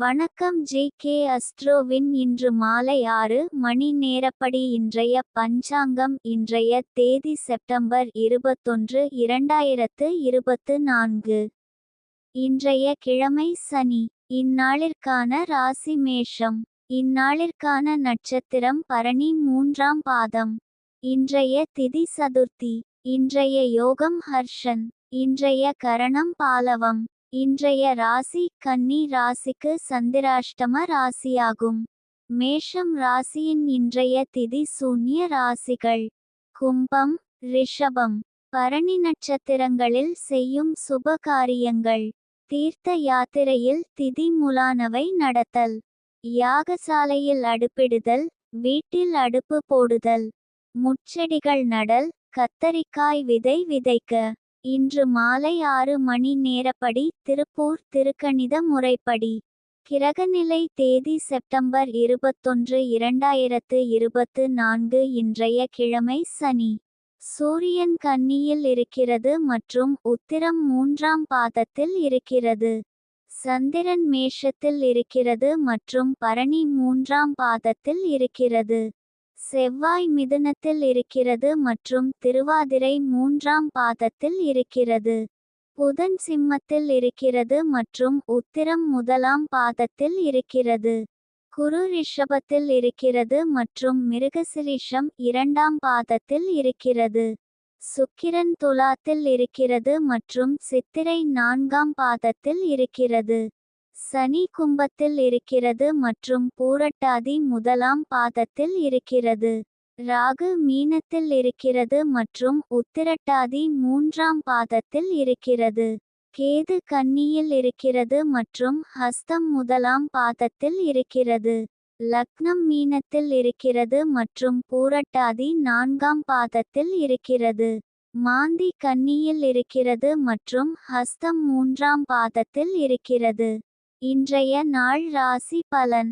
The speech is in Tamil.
வணக்கம் ஜி.கே. அஸ்ட்ரோவின் இன்று மாலை 6 மணி நேரப்படி இன்றைய பஞ்சாங்கம். இன்றைய தேதி செப்டம்பர் 21, 2024. இன்றைய கிழமை சனி. இந்நாளிற்கான ராசி மேஷம். இந்நாளிற்கான நட்சத்திரம் பரணி 3ஆம் பாதம். இன்றைய திதி சதுர்த்தி. இன்றைய யோகம் ஹர்ஷன். இன்றைய கரணம் பாலவம். இன்றைய ராசி கன்னி ராசிக்கு சந்திராஷ்டம ராசியாகும். மேஷம் ராசியின் இன்றைய திதி சூன்ய ராசிகள் கும்பம், ரிஷபம். பரணி நட்சத்திரங்களில் செய்யும் சுப காரியங்கள். தீர்த்த யாத்திரையில் திதி முலானவை நடத்தல். யாகசாலையில் அடுப்பிடுதல், வீட்டில் அடுப்பு போடுதல். முட்செடிகள் நடல், கத்தரிக்காய் விதை விதைக்க. இன்று மாலை 6 மணி நேரப்படி திருப்பூர் திருக்கணித முறைப்படி. கிரகநிலை தேதி செப்டம்பர் 21, 2024. இன்றைய கிழமை சனி. சூரியன் கன்னியில் இருக்கிறது மற்றும் உத்திரம் 3ஆம் பாதத்தில் இருக்கிறது. சந்திரன் மேஷத்தில் இருக்கிறது மற்றும் பரணி 3ஆம் பாதத்தில் இருக்கிறது. செவ்வாய் மிதுனத்தில் இருக்கிறது மற்றும் திருவாதிரை 3ஆம் பாதத்தில் இருக்கிறது. புதன் சிம்மத்தில் இருக்கிறது மற்றும் உத்திரம் 1ஆம் பாதத்தில் இருக்கிறது. குரு ரிஷபத்தில் இருக்கிறது மற்றும் மிருகசிரிஷம் 2ஆம் பாதத்தில் இருக்கிறது. சுக்கிரன் துலாத்தில் இருக்கிறது மற்றும் சித்திரை 4ஆம் பாதத்தில் இருக்கிறது. சனி கும்பத்தில் இருக்கிறது மற்றும் பூரட்டாதி 1ஆம் பாதத்தில் இருக்கிறது. ராகு மீனத்தில் இருக்கிறது மற்றும் உத்திரட்டாதி 3ஆம் பாதத்தில் இருக்கிறது. கேது கன்னியில் இருக்கிறது மற்றும் ஹஸ்தம் 1ஆம் பாதத்தில் இருக்கிறது. லக்னம் மீனத்தில் இருக்கிறது மற்றும் பூரட்டாதி 4ஆம் பாதத்தில் இருக்கிறது. மாந்தி கன்னியில் இருக்கிறது மற்றும் ஹஸ்தம் 3ஆம் பாதத்தில் இருக்கிறது. இன்றைய நாள் ராசி பலன்.